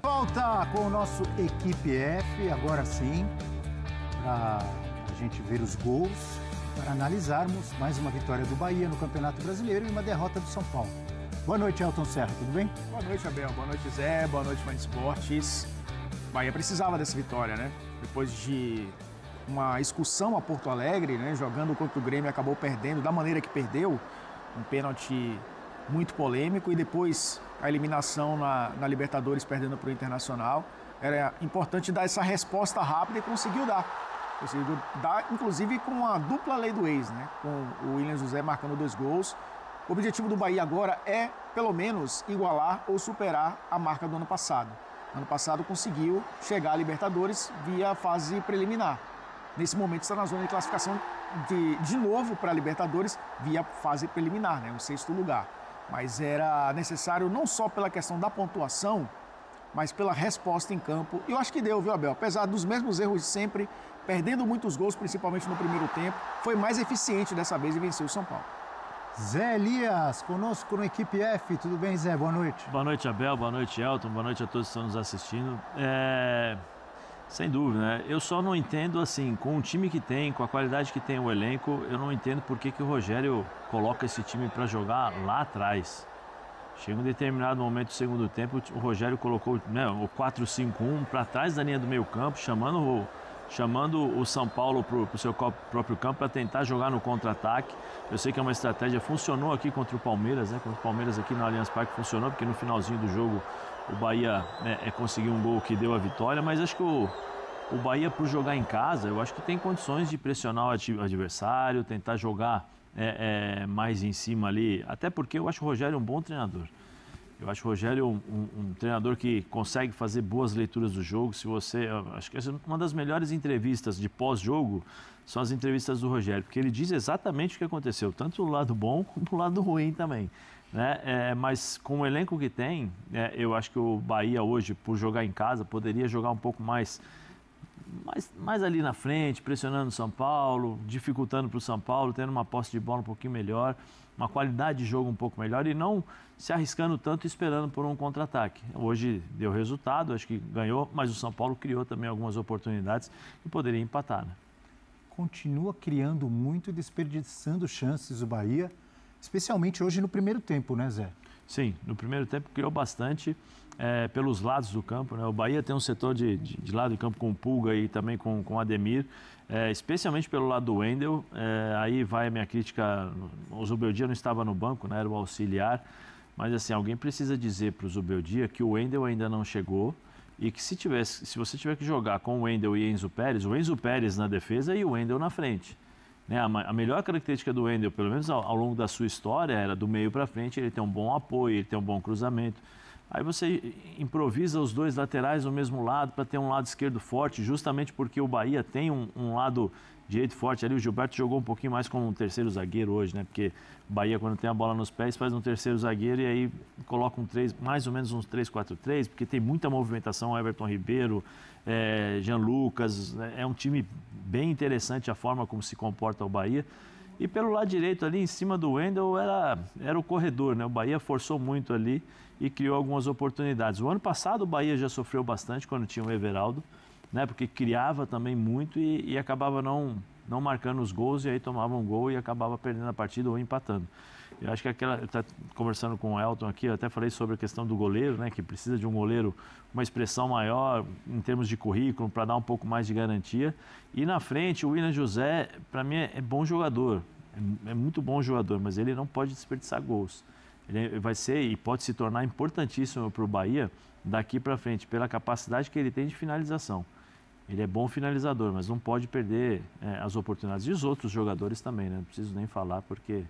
Volta com o nosso Equipe F, agora sim, para a gente ver os gols, para analisarmos mais uma vitória do Bahia no Campeonato Brasileiro e uma derrota do São Paulo. Boa noite, Elton Serra, tudo bem? Boa noite, Abel. Boa noite, Zé. Boa noite, Fã de Esportes. Bahia precisava dessa vitória, né? Depois de uma excursão a Porto Alegre, né? Jogando contra o Grêmio, acabou perdendo da maneira que perdeu. Um pênalti muito polêmico e depois a eliminação na Libertadores perdendo para o Internacional. Era importante dar essa resposta rápida e conseguiu dar. Conseguiu dar, inclusive, com a dupla lei do ex, né? Com o William José marcando 2 gols. O objetivo do Bahia agora é, pelo menos, igualar ou superar a marca do ano passado. Ano passado conseguiu chegar à Libertadores via fase preliminar. Nesse momento está na zona de classificação de novo para a Libertadores via fase preliminar, né? O 6º lugar. Mas era necessário não só pela questão da pontuação, mas pela resposta em campo. E eu acho que deu, viu, Abel? Apesar dos mesmos erros de sempre, perdendo muitos gols, principalmente no primeiro tempo, foi mais eficiente dessa vez e venceu o São Paulo. Zé Elias, conosco no Equipe F. Tudo bem, Zé? Boa noite. Boa noite, Abel. Boa noite, Elton. Boa noite a todos que estão nos assistindo. Sem dúvida, né? Eu só não entendo, assim, com o time que tem, com a qualidade que tem o elenco, eu não entendo por que o Rogério coloca esse time para jogar lá atrás. Chega um determinado momento do segundo tempo, o Rogério colocou, né, o 4-5-1 para trás da linha do meio campo, chamando o São Paulo para o seu próprio campo para tentar jogar no contra-ataque. Eu sei que é uma estratégia, funcionou aqui contra o Palmeiras, né? Contra o Palmeiras aqui no Allianz Parque funcionou, porque no finalzinho do jogo o Bahia conseguiu um gol que deu a vitória, mas acho que o Bahia, por jogar em casa, eu acho que tem condições de pressionar o adversário, tentar jogar mais em cima ali, até porque eu acho o Rogério um bom treinador. Eu acho o Rogério um treinador que consegue fazer boas leituras do jogo. Acho que uma das melhores entrevistas de pós-jogo são as entrevistas do Rogério, porque ele diz exatamente o que aconteceu, tanto do lado bom como do lado ruim também, né? Mas com o elenco que tem, eu acho que o Bahia hoje, por jogar em casa, poderia jogar um pouco mais ali na frente, pressionando o São Paulo, dificultando para o São Paulo, tendo uma posse de bola um pouquinho melhor, uma qualidade de jogo um pouco melhor e não se arriscando tanto e esperando por um contra-ataque. Hoje deu resultado, acho que ganhou, mas o São Paulo criou também algumas oportunidades e poderia empatar, né? Continua criando muito e desperdiçando chances o Bahia, especialmente hoje no primeiro tempo, né, Zé? Sim, no primeiro tempo criou bastante pelos lados do campo, né? O Bahia tem um setor de lado do campo com o Pulga e também com o Ademir, especialmente pelo lado do Wendel. Aí vai a minha crítica, o Zubeldia não estava no banco, né? Era o auxiliar, mas assim, alguém precisa dizer para o Zubeldia que o Wendel ainda não chegou e que se você tiver que jogar com o Wendel e o Enzo Pérez na defesa e o Wendel na frente. Né, a melhor característica do Wendel, pelo menos ao longo da sua história, era do meio para frente, ele tem um bom apoio, ele tem um bom cruzamento. Aí você improvisa os dois laterais no mesmo lado para ter um lado esquerdo forte, justamente porque o Bahia tem um lado direito forte ali. O Gilberto jogou um pouquinho mais como um terceiro zagueiro hoje, né? Porque o Bahia, quando tem a bola nos pés, faz um terceiro zagueiro e aí coloca mais ou menos uns 3-4-3, porque tem muita movimentação, Everton Ribeiro, Jean Lucas, né? É um time bem interessante a forma como se comporta o Bahia. E pelo lado direito ali, em cima do Wendel, era o corredor, né? O Bahia forçou muito ali e criou algumas oportunidades. O ano passado o Bahia já sofreu bastante quando tinha o Everaldo, né? Porque criava também muito e acabava não marcando os gols e aí tomava um gol e acabava perdendo a partida ou empatando. Eu acho que eu estava conversando com o Elton aqui, eu até falei sobre a questão do goleiro, né? Que precisa de um goleiro com uma expressão maior em termos de currículo para dar um pouco mais de garantia. E na frente, o William José, para mim, é bom jogador, é muito bom jogador, mas ele não pode desperdiçar gols. Ele vai ser e pode se tornar importantíssimo para o Bahia daqui para frente, pela capacidade que ele tem de finalização. Ele é bom finalizador, mas não pode perder as oportunidades. E os outros jogadores também, né? Não preciso nem falar, porque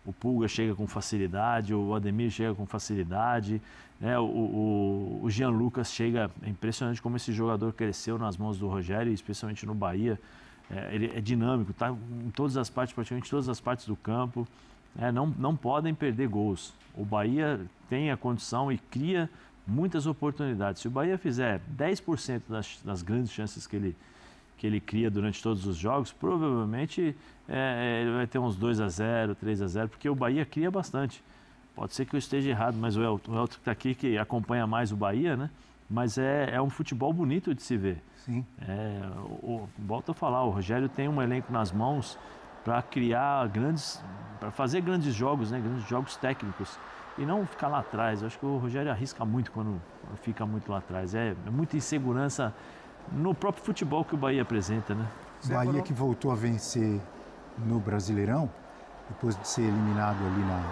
o Pulga chega com facilidade, o Ademir chega com facilidade, né? O Jean Lucas chega... É impressionante como esse jogador cresceu nas mãos do Rogério, especialmente no Bahia. Ele é dinâmico, está em todas as partes, praticamente todas as partes do campo. Não podem perder gols. O Bahia tem a condição e cria muitas oportunidades. Se o Bahia fizer 10% das grandes chances que ele cria durante todos os jogos, provavelmente ele vai ter uns 2-0, 3-0, porque o Bahia cria bastante. Pode ser que eu esteja errado, mas o Elton que está aqui, que acompanha mais o Bahia, né? mas é um futebol bonito de se ver. Sim. Volto a falar, o Rogério tem um elenco nas mãos para para fazer grandes jogos, né? Grandes jogos técnicos e não ficar lá atrás. Eu acho que o Rogério arrisca muito quando fica muito lá atrás. É muita insegurança no próprio futebol que o Bahia apresenta, né? Bahia que voltou a vencer no Brasileirão, depois de ser eliminado ali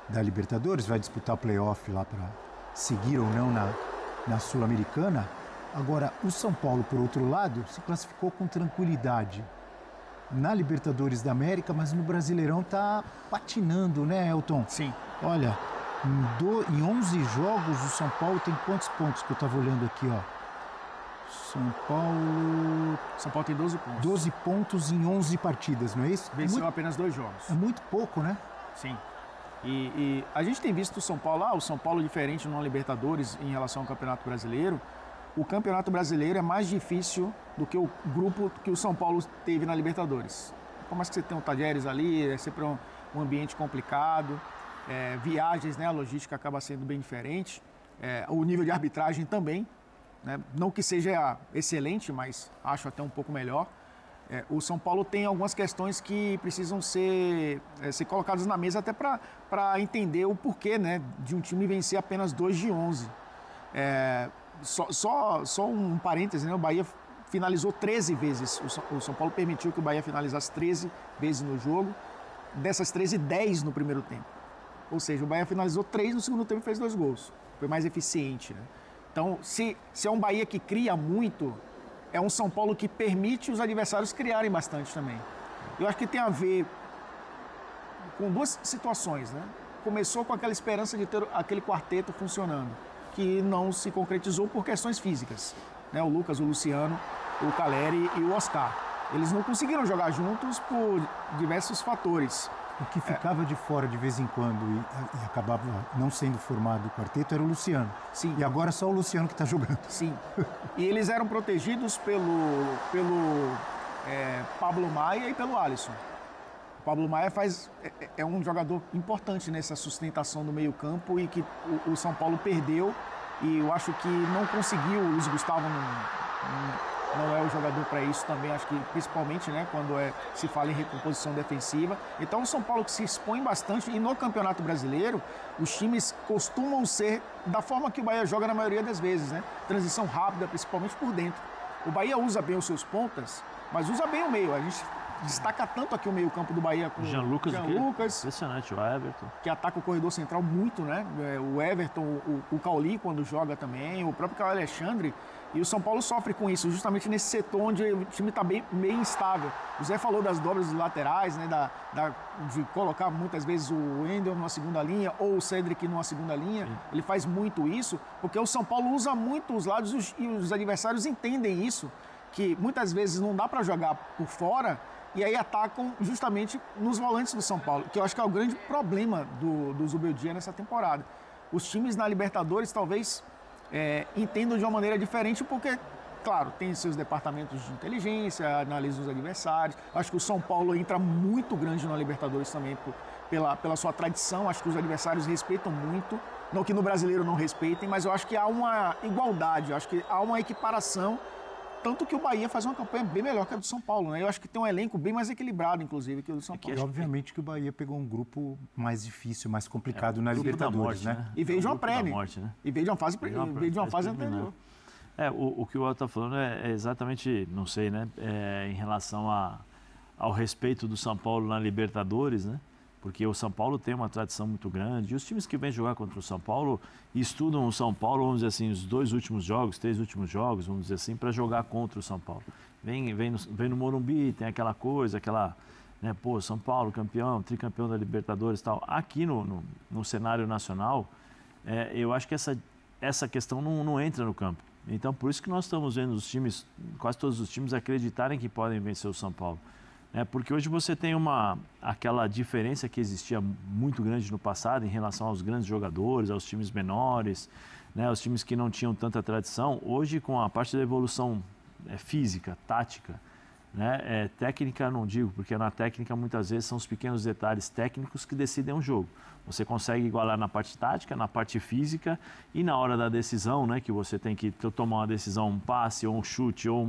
da Libertadores, vai disputar o playoff lá para seguir ou não na Sul-Americana. Agora, o São Paulo, por outro lado, se classificou com tranquilidade na Libertadores da América, mas no Brasileirão está patinando, né, Elton? Sim. Olha, em 11 jogos, o São Paulo tem quantos pontos que eu estava olhando aqui, ó? São Paulo tem 12 pontos. 12 pontos em 11 partidas, não é isso? Venceu apenas 2 jogos. É muito pouco, né? Sim. E a gente tem visto o São Paulo diferente no Libertadores em relação ao Campeonato Brasileiro. O Campeonato Brasileiro é mais difícil do que o grupo que o São Paulo teve na Libertadores. Por mais que você tenha o Talleres ali, é sempre um ambiente complicado. Viagens, né, a logística acaba sendo bem diferente. O nível de arbitragem também, né? Não que seja excelente, mas acho até um pouco melhor. O São Paulo tem algumas questões que precisam ser colocadas na mesa até para entender o porquê, né, de um time vencer apenas 2 de 11. Só um parêntese, né? O Bahia finalizou 13 vezes. O São Paulo permitiu que o Bahia finalizasse 13 vezes no jogo. Dessas 13, 10 no primeiro tempo. Ou seja, o Bahia finalizou 3 no segundo tempo e fez 2 gols. Foi mais eficiente, né? Então, se é um Bahia que cria muito, é um São Paulo que permite os adversários criarem bastante também. Eu acho que tem a ver com 2 situações, né? Começou com aquela esperança de ter aquele quarteto funcionando, que não se concretizou por questões físicas, né? O Lucas, o Luciano, o Caleri e o Oscar. Eles não conseguiram jogar juntos por diversos fatores. O que ficava de fora de vez em quando e acabava não sendo formado o quarteto era o Luciano. Sim. E agora só o Luciano que está jogando. Sim. E eles eram protegidos pelo Pablo Maia e pelo Alisson. O Pablo Maia é um jogador importante nessa sustentação do meio-campo e que o São Paulo perdeu. E eu acho que não conseguiu. O Luiz Gustavo não é o jogador para isso também, acho que principalmente, né, quando se fala em recomposição defensiva. Então o São Paulo que se expõe bastante, e no Campeonato Brasileiro os times costumam ser da forma que o Bahia joga na maioria das vezes, né? Transição rápida, principalmente por dentro. O Bahia usa bem os seus pontas, mas usa bem o meio. A gente destaca tanto aqui o meio-campo do Bahia com o Jean Lucas, impressionante, o Everton, que ataca o corredor central muito, né? O Everton, o Cauli quando joga também, o próprio Caio Alexandre. E o São Paulo sofre com isso, justamente nesse setor onde o time está meio instável. O Zé falou das dobras dos laterais, né, de colocar muitas vezes o Wendel numa segunda linha ou o Cedric numa segunda linha. Sim. Ele faz muito isso, porque o São Paulo usa muito os lados e os adversários entendem isso, que muitas vezes não dá para jogar por fora e aí atacam justamente nos volantes do São Paulo, que eu acho que é o grande problema do Zubeldia nessa temporada. Os times na Libertadores talvez entendam de uma maneira diferente, porque, claro, tem seus departamentos de inteligência, analisam os adversários. Acho que o São Paulo entra muito grande na Libertadores também pela sua tradição. Acho que os adversários respeitam muito, não que no Brasileiro não respeitem, mas eu acho que há uma igualdade, eu acho que há uma equiparação, tanto que o Bahia faz uma campanha bem melhor que a do São Paulo, né? Eu acho que tem um elenco bem mais equilibrado, inclusive, que o do São Paulo. E obviamente que o Bahia pegou um grupo mais difícil, mais complicado na Libertadores, morte, né? E veio de uma pré, né? Né? E veio de uma fase anterior. O que o Otto está falando é exatamente, não sei, né? Em relação ao respeito do São Paulo na Libertadores, né? Porque o São Paulo tem uma tradição muito grande. E os times que vêm jogar contra o São Paulo estudam o São Paulo, vamos dizer assim, os 2 últimos jogos, 3 últimos jogos, vamos dizer assim, para jogar contra o São Paulo. Vem no Morumbi, tem aquela coisa, né, pô, São Paulo campeão, tricampeão da Libertadores e tal. Aqui no cenário nacional, eu acho que essa questão não entra no campo. Então, por isso que nós estamos vendo os times, quase todos os times, acreditarem que podem vencer o São Paulo. Porque hoje você tem aquela diferença que existia muito grande no passado em relação aos grandes jogadores, aos times menores, né, aos times que não tinham tanta tradição. Hoje, com a parte da evolução física, tática, né? Técnica não digo, porque na técnica muitas vezes são os pequenos detalhes técnicos que decidem um jogo. Você consegue igualar na parte tática, na parte física e na hora da decisão, né, que você tem que tomar uma decisão, um passe ou um chute ou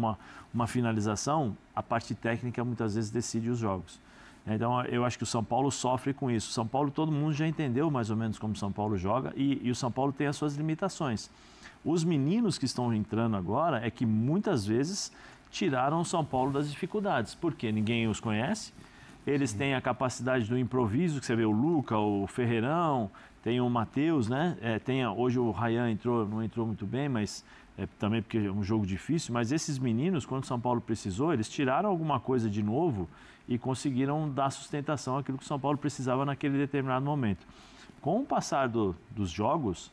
uma finalização, a parte técnica muitas vezes decide os jogos. Então eu acho que o São Paulo sofre com isso. O São Paulo, todo mundo já entendeu mais ou menos como o São Paulo joga e o São Paulo tem as suas limitações. Os meninos que estão entrando agora é que muitas vezes tiraram o São Paulo das dificuldades, porque ninguém os conhece. Eles têm a capacidade do improviso, que você vê o Luca, o Ferreirão, tem o Matheus, né? Hoje o Ryan não entrou muito bem, mas também porque é um jogo difícil. Mas esses meninos, quando o São Paulo precisou, eles tiraram alguma coisa de novo e conseguiram dar sustentação àquilo que o São Paulo precisava naquele determinado momento. Com o passar dos jogos,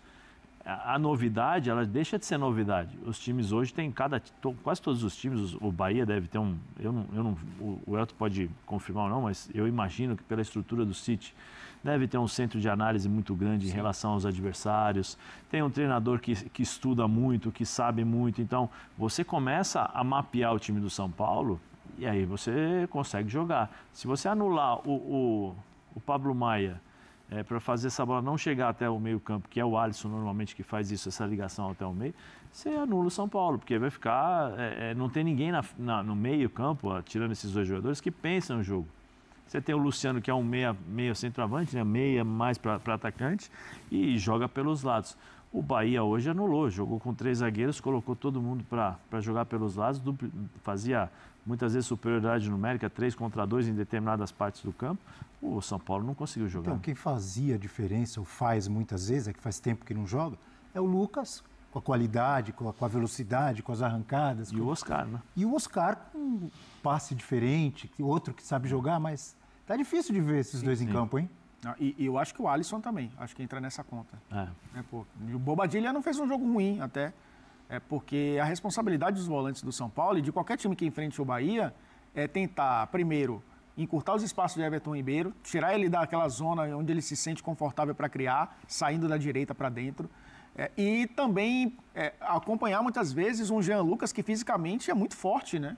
a novidade, ela deixa de ser novidade. Os times hoje têm quase todos os times, o Bahia deve ter o Elton pode confirmar ou não, mas eu imagino que pela estrutura do City deve ter um centro de análise muito grande em relação aos adversários. Tem um treinador que estuda muito, que sabe muito. Então, você começa a mapear o time do São Paulo e aí você consegue jogar. Se você anular o Pablo Maia, para fazer essa bola não chegar até o meio campo, que é o Alisson normalmente que faz isso, essa ligação até o meio, você anula o São Paulo, porque vai ficar... não tem ninguém no meio campo, tirando esses dois jogadores, que pensam no jogo. Você tem o Luciano, que é um meia centroavante, né? Meia mais para atacante, e joga pelos lados. O Bahia hoje anulou, jogou com 3 zagueiros, colocou todo mundo para jogar pelos lados, fazia muitas vezes superioridade numérica, 3 contra 2 em determinadas partes do campo. O São Paulo não conseguiu jogar. Então, quem fazia a diferença, ou faz muitas vezes, que faz tempo que não joga, é o Lucas, com a qualidade, com a velocidade, com as arrancadas. E o Oscar, né? E o Oscar com um passe diferente, outro que sabe jogar, mas tá difícil de ver esses dois em campo, hein? E eu acho que o Alisson também, acho que entra nessa conta. E o Bobadilla não fez um jogo ruim até, porque a responsabilidade dos volantes do São Paulo e de qualquer time que enfrente o Bahia é tentar, primeiro, encurtar os espaços de Everton Ribeiro, tirar ele daquela zona onde ele se sente confortável para criar, saindo da direita para dentro, e também acompanhar muitas vezes um Jean Lucas que fisicamente é muito forte, né?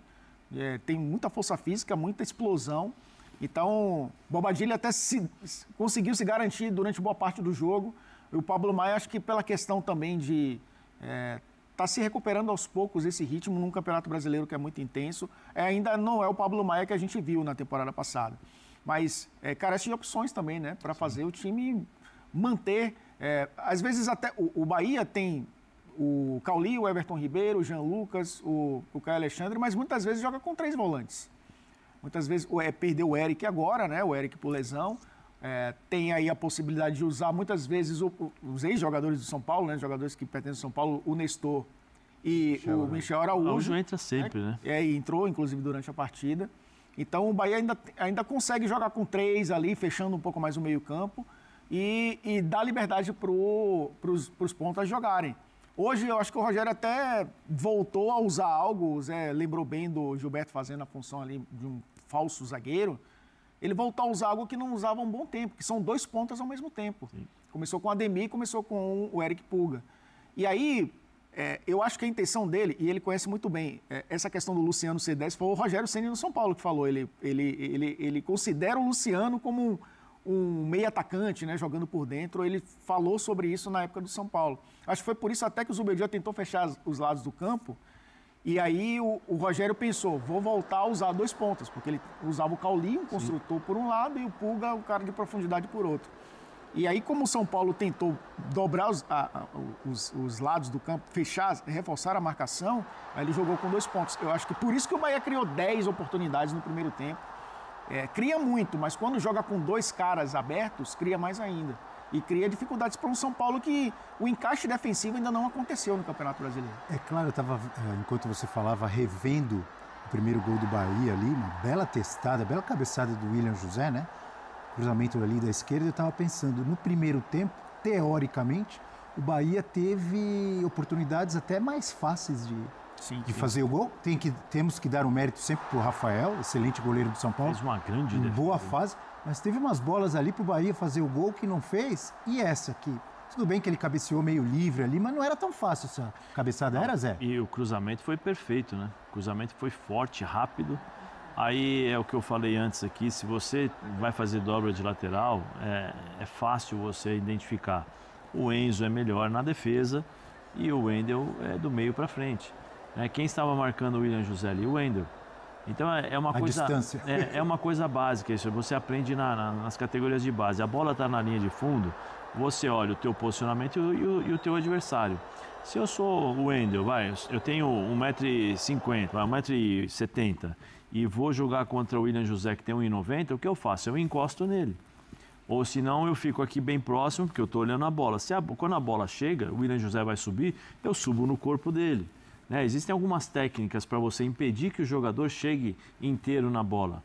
Tem muita força física, muita explosão. Então, Bobadilla até conseguiu se garantir durante boa parte do jogo. E o Pablo Maia, acho que pela questão também de tá se recuperando aos poucos esse ritmo num Campeonato Brasileiro que é muito intenso. Ainda não é o Pablo Maia que a gente viu na temporada passada. Mas carece de opções também, né? Para fazer o time manter... às vezes até o Bahia tem o Cauli, o Everton Ribeiro, o Jean Lucas, o Caio Alexandre, mas muitas vezes joga com 3 volantes. Muitas vezes perdeu o Eric agora, né? O Eric por lesão. Tem aí a possibilidade de usar muitas vezes os ex-jogadores do São Paulo, né? Jogadores que pertencem ao São Paulo, o Nestor e o Michel Araújo. Araújo entra sempre, né? E entrou, inclusive, durante a partida. Então, o Bahia ainda consegue jogar com 3 ali, fechando um pouco mais o meio-campo e dá liberdade para os pontas jogarem. Hoje, eu acho que o Rogério até voltou a usar algo, o Zé lembrou bem do Gilberto fazendo a função ali de um falso zagueiro. Ele voltou a usar algo que não usava há um bom tempo, que são 2 pontas ao mesmo tempo. Sim. Começou com o Ademir e começou com o Eric Pulga. E aí, eu acho que a intenção dele, e ele conhece muito bem, essa questão do Luciano ser 10, foi o Rogério Ceni no São Paulo que falou. Ele considera o Luciano como um meio atacante, né, jogando por dentro. Ele falou sobre isso na época do São Paulo. Acho que foi por isso até que o Zubeldia tentou fechar os lados do campo. E aí o Rogério pensou, vou voltar a usar 2 pontas, porque ele usava o Cauli, um construtor por um lado, e o Pulga, o cara de profundidade por outro. E aí, como o São Paulo tentou dobrar os lados do campo, fechar, reforçar a marcação, aí ele jogou com 2 pontos. Eu acho que por isso que o Bahia criou 10 oportunidades no primeiro tempo. Cria muito, mas quando joga com 2 caras abertos, cria mais ainda. E cria dificuldades para um São Paulo que o encaixe defensivo ainda não aconteceu no Campeonato Brasileiro. Claro, eu estava, enquanto você falava, revendo o primeiro gol do Bahia ali, uma bela testada, bela cabeçada do William José, né? Cruzamento ali da esquerda, eu estava pensando, no primeiro tempo, teoricamente, o Bahia teve oportunidades até mais fáceis de fazer o gol. Temos que dar um mérito sempre para o Rafael, excelente goleiro do São Paulo. Fez uma grande defesa. Boa fase. Mas teve umas bolas ali para o Bahia fazer o gol que não fez. E essa aqui, Tudo bem que ele cabeceou meio livre ali, mas não era tão fácil essa cabeçada, era, Zé? E o cruzamento foi perfeito, né? O cruzamento foi forte, rápido. Aí é o que eu falei antes aqui, se você vai fazer dobra de lateral, é fácil você identificar. O Enzo é melhor na defesa e o Wendel é do meio para frente. Quem estava marcando o William José ali? O Wendel. Então é uma coisa, distância. É uma coisa básica isso, você aprende nas categorias de base. A bola está na linha de fundo, você olha o teu posicionamento e o teu adversário. Se eu sou o Wendel, eu tenho 1,50 m, 1,70 m e vou jogar contra o William José que tem 1,90 m, o que eu faço? Eu encosto nele. Ou senão eu fico aqui bem próximo, porque eu estou olhando a bola. Quando a bola chega, o William José vai subir, eu subo no corpo dele. Existem algumas técnicas para você impedir que o jogador chegue inteiro na bola.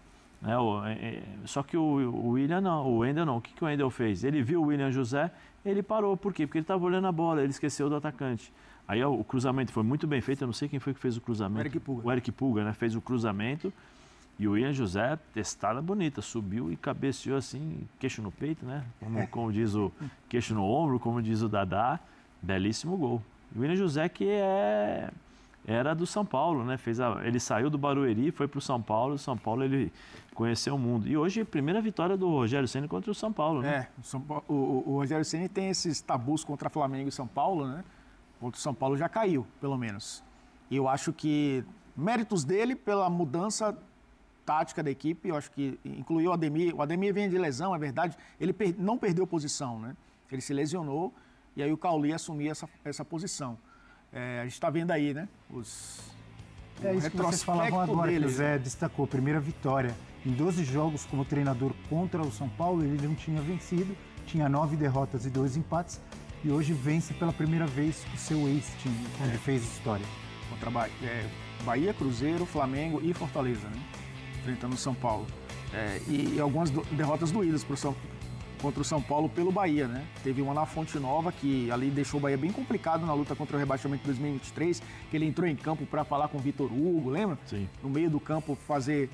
Só que o William não, o Wendel não. O que o Wendel fez? Ele viu o William José, ele parou. Por quê? Porque ele estava olhando a bola, ele esqueceu do atacante. Aí o cruzamento foi muito bem feito, eu não sei quem foi que fez o cruzamento. O Eric Pulga, fez o cruzamento. E o William José, testada bonita, subiu e cabeceou assim, queixo no peito, né? Como diz o queixo no ombro, como diz o Dadá. Belíssimo gol. O William José que era do São Paulo, né? Ele saiu do Barueri, foi para o São Paulo. O São Paulo ele conheceu o mundo. E hoje, primeira vitória do Rogério Ceni contra o São Paulo, né? O Rogério Ceni tem esses tabus contra Flamengo e São Paulo, né? Contra o São Paulo já caiu, pelo menos. E eu acho que méritos dele pela mudança tática da equipe, eu acho que incluiu o Ademir. O Ademir vem de lesão, é verdade. Ele não perdeu posição, né? Ele se lesionou e aí o Cauli assumiu essa posição. A gente está vendo aí, né? Isso que vocês falavam agora, que o Zé destacou. Primeira vitória. Em 12 jogos como treinador contra o São Paulo, ele não tinha vencido. Tinha 9 derrotas e 2 empates. E hoje vence pela primeira vez o seu ex-time, onde fez história. Contra Bahia, Cruzeiro, Flamengo e Fortaleza, né? Enfrentando o São Paulo. E algumas derrotas doídas contra o São Paulo pelo Bahia, né? Teve uma na Fonte Nova, que ali deixou o Bahia bem complicado na luta contra o rebaixamento de 2023, que ele entrou em campo para falar com o Vitor Hugo, lembra? Sim. No meio do campo fazer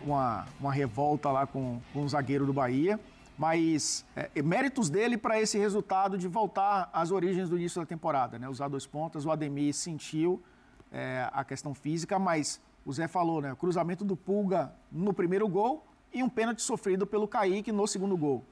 uma revolta lá com o zagueiro do Bahia. Mas méritos dele para esse resultado de voltar às origens do início da temporada, né? Usar 2 pontas, o Ademir sentiu a questão física, mas o Zé falou, né? O cruzamento do Pulga no primeiro gol e um pênalti sofrido pelo Kaique no segundo gol.